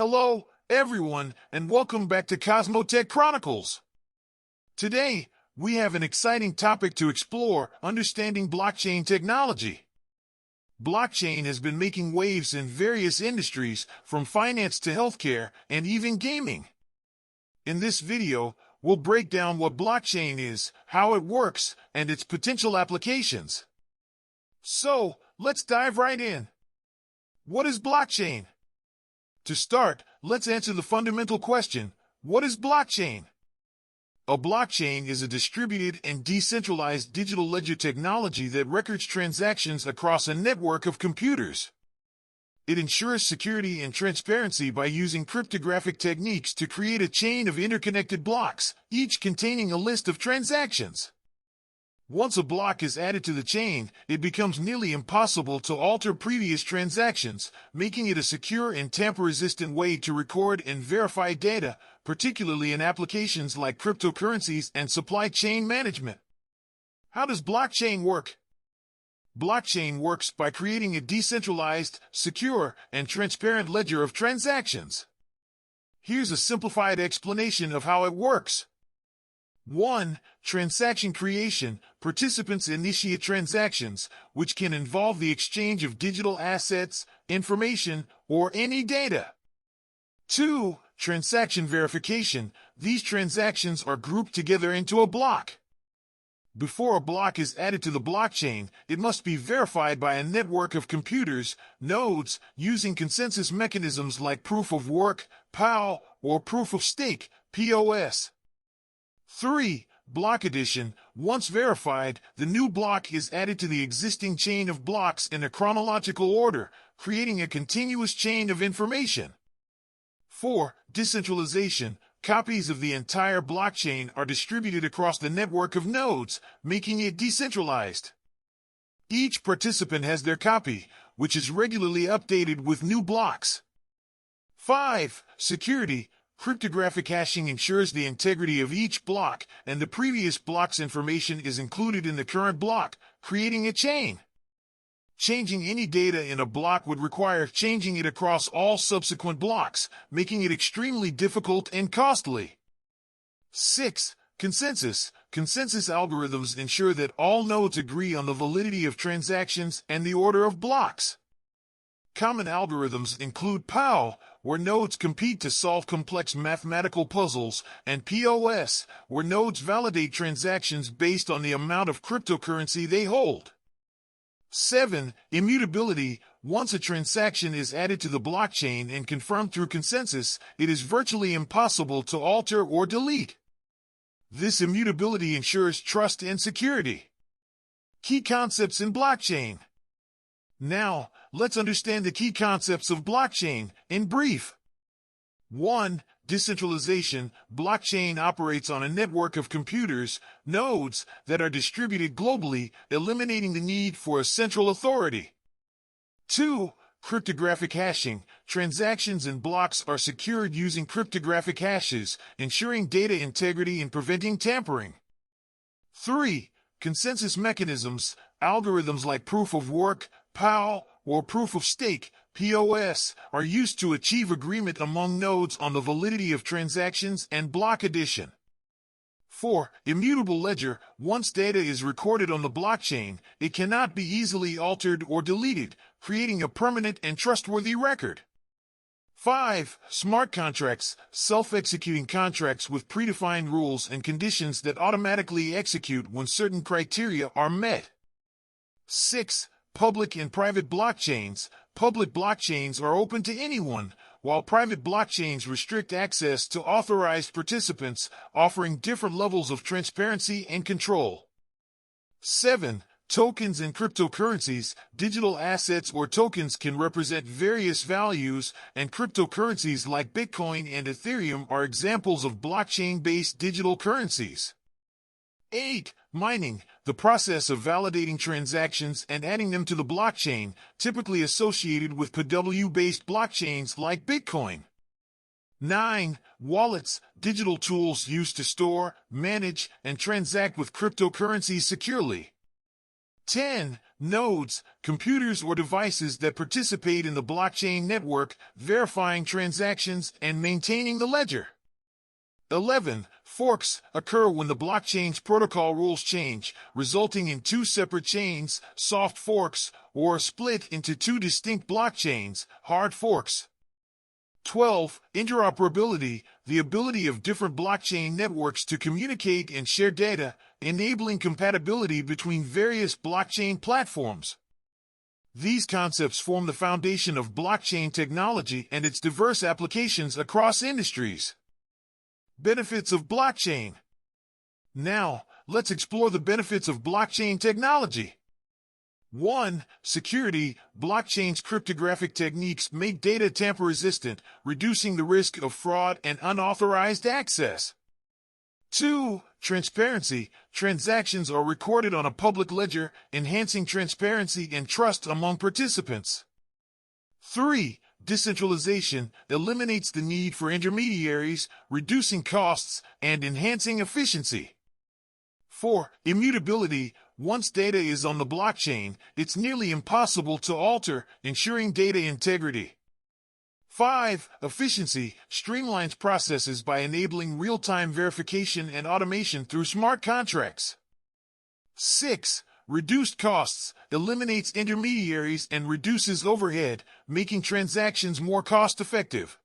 Hello, everyone, and welcome back to CosmoTech Chronicles. Today, we have an exciting topic to explore: understanding blockchain technology. Blockchain has been making waves in various industries, from finance to healthcare and even gaming. In this video, we'll break down what blockchain is, how it works, and its potential applications. So, let's dive right in. What is blockchain? To start, let's answer the fundamental question: what is blockchain? A blockchain is a distributed and decentralized digital ledger technology that records transactions across a network of computers. It ensures security and transparency by using cryptographic techniques to create a chain of interconnected blocks, each containing a list of transactions. Once a block is added to the chain, it becomes nearly impossible to alter previous transactions, making it a secure and tamper-resistant way to record and verify data, particularly in applications like cryptocurrencies and supply chain management. How does blockchain work? Blockchain works by creating a decentralized, secure, and transparent ledger of transactions. Here's a simplified explanation of how it works. 1. Transaction creation. Participants initiate transactions, which can involve the exchange of digital assets, information, or any data. 2. Transaction verification. These transactions are grouped together into a block. Before a block is added to the blockchain, it must be verified by a network of computers, nodes, using consensus mechanisms like proof of work, POW, or proof of stake, POS. 3. Block addition. Once verified, the new block is added to the existing chain of blocks in a chronological order, creating a continuous chain of information. 4. Decentralization. Copies of the entire blockchain are distributed across the network of nodes, making it decentralized. Each participant has their copy, which is regularly updated with new blocks. 5. Security. Cryptographic hashing ensures the integrity of each block, and the previous block's information is included in the current block, creating a chain. Changing any data in a block would require changing it across all subsequent blocks, making it extremely difficult and costly. 6. Consensus. Consensus algorithms ensure that all nodes agree on the validity of transactions and the order of blocks. Common algorithms include POW, where nodes compete to solve complex mathematical puzzles, and POS, where nodes validate transactions based on the amount of cryptocurrency they hold. 7. Immutability. Once a transaction is added to the blockchain and confirmed through consensus, it is virtually impossible to alter or delete. This immutability ensures trust and security. Key concepts in blockchain. Now, let's understand the key concepts of blockchain, in brief. 1. Decentralization. Blockchain operates on a network of computers, nodes, that are distributed globally, eliminating the need for a central authority. 2. Cryptographic hashing. Transactions and blocks are secured using cryptographic hashes, ensuring data integrity and preventing tampering. 3. Consensus mechanisms. Algorithms like proof of work, POW, or proof of stake, POS, are used to achieve agreement among nodes on the validity of transactions and block addition. 4. Immutable ledger. Once data is recorded on the blockchain, it cannot be easily altered or deleted, creating a permanent and trustworthy record. 5. Smart contracts. Self-executing contracts with predefined rules and conditions that automatically execute when certain criteria are met. 6. Public and private blockchains. Public blockchains are open to anyone, while private blockchains restrict access to authorized participants, offering different levels of transparency and control. 7. Tokens and cryptocurrencies. Digital assets or tokens can represent various values, and cryptocurrencies like Bitcoin and Ethereum are examples of blockchain-based digital currencies. 8. Mining. The process of validating transactions and adding them to the blockchain, typically associated with PW-based blockchains like Bitcoin. 9. Wallets. Digital tools used to store, manage, and transact with cryptocurrencies securely. 10. Nodes, computers or devices that participate in the blockchain network, verifying transactions and maintaining the ledger. 11. Forks occur when the blockchain's protocol rules change, resulting in two separate chains, soft forks, or split into two distinct blockchains, hard forks. 12. Interoperability, the ability of different blockchain networks to communicate and share data, enabling compatibility between various blockchain platforms. These concepts form the foundation of blockchain technology and its diverse applications across industries. Benefits of blockchain. Now, let's explore the benefits of blockchain technology. 1. Security. Blockchain's cryptographic techniques make data tamper-resistant, reducing the risk of fraud and unauthorized access. 2. Transparency. Transactions are recorded on a public ledger, enhancing transparency and trust among participants. 3. Decentralization eliminates the need for intermediaries, reducing costs and enhancing efficiency. 4. Immutability. Once data is on the blockchain, it's nearly impossible to alter, ensuring data integrity. 5. Efficiency streamlines processes by enabling real-time verification and automation through smart contracts. 6. Reduced costs eliminates intermediaries and reduces overhead, making transactions more cost-effective.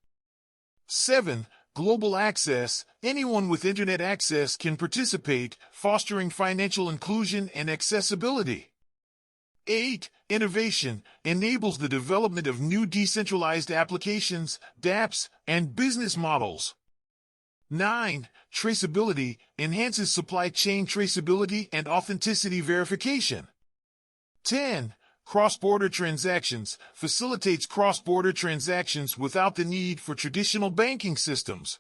7. Global access. Anyone with internet access can participate, fostering financial inclusion and accessibility. 8. Innovation enables the development of new decentralized applications, dApps, and business models. 9. Traceability enhances supply chain traceability and authenticity verification. 10. Cross-border transactions facilitates cross-border transactions without the need for traditional banking systems.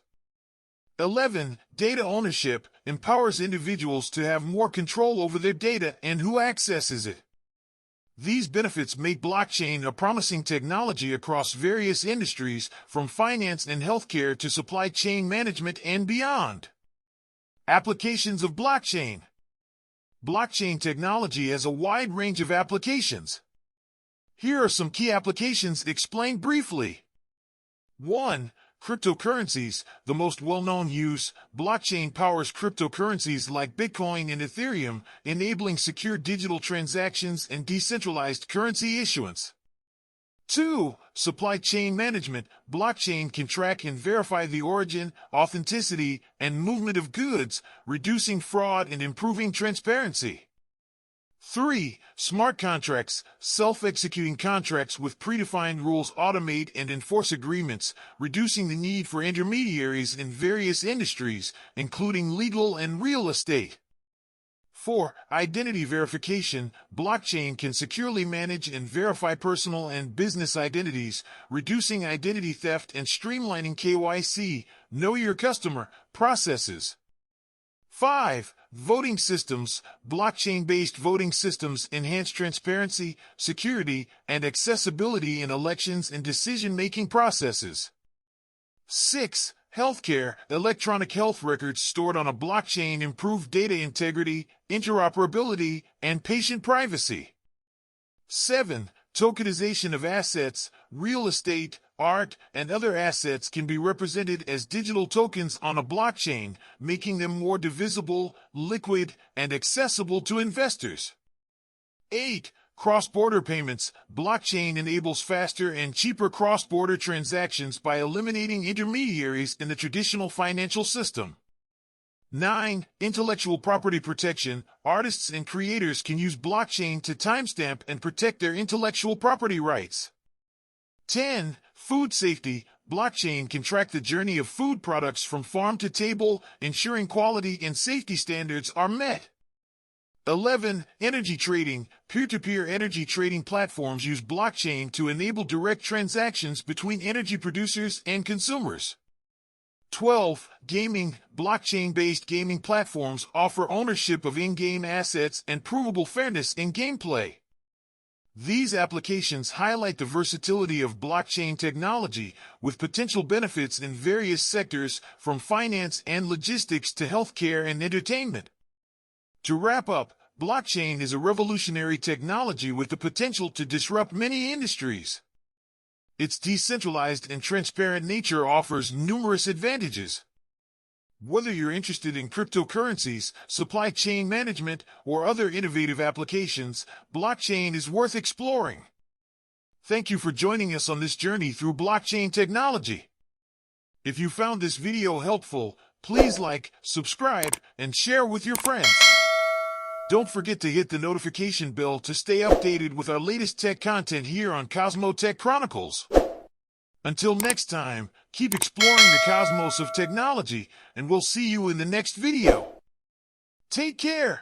11. Data ownership empowers individuals to have more control over their data and who accesses it. These benefits make blockchain a promising technology across various industries, from finance and healthcare to supply chain management and beyond. Applications of blockchain. Blockchain technology has a wide range of applications. Here are some key applications explained briefly. 1. Cryptocurrencies. The most well-known use, blockchain powers cryptocurrencies like Bitcoin and Ethereum, enabling secure digital transactions and decentralized currency issuance. 2. Supply chain management. Blockchain can track and verify the origin, authenticity, and movement of goods, reducing fraud and improving transparency. 3. Smart contracts. Self-executing contracts with predefined rules automate and enforce agreements, reducing the need for intermediaries in various industries, including legal and real estate. 4. Identity verification. Blockchain can securely manage and verify personal and business identities, reducing identity theft and streamlining KYC, know your customer, processes. 5. Voting systems. Blockchain-based voting systems enhance transparency, security, and accessibility in elections and decision-making processes. 6. Healthcare. Electronic health records stored on a blockchain improve data integrity, interoperability, and patient privacy. 7. Tokenization of assets. Real estate, art, and other assets can be represented as digital tokens on a blockchain, making them more divisible, liquid, and accessible to investors. 8. Cross-border payments. Blockchain enables faster and cheaper cross-border transactions by eliminating intermediaries in the traditional financial system. 9. Intellectual property protection. Artists and creators can use blockchain to timestamp and protect their intellectual property rights. 10. Food safety. Blockchain can track the journey of food products from farm to table, ensuring quality and safety standards are met. 11. Energy trading. Peer-to-peer energy trading platforms use blockchain to enable direct transactions between energy producers and consumers. 12. Gaming. Blockchain-based gaming platforms offer ownership of in-game assets and provable fairness in gameplay. These applications highlight the versatility of blockchain technology, with potential benefits in various sectors, from finance and logistics to healthcare and entertainment. To wrap up, blockchain is a revolutionary technology with the potential to disrupt many industries. Its decentralized and transparent nature offers numerous advantages. Whether you're interested in cryptocurrencies, supply chain management, or other innovative applications, blockchain is worth exploring. Thank you for joining us on this journey through blockchain technology. If you found this video helpful, please like, subscribe, and share with your friends. Don't forget to hit the notification bell to stay updated with our latest tech content here on CosmoTech Chronicles. Until next time, keep exploring the cosmos of technology, and we'll see you in the next video. Take care!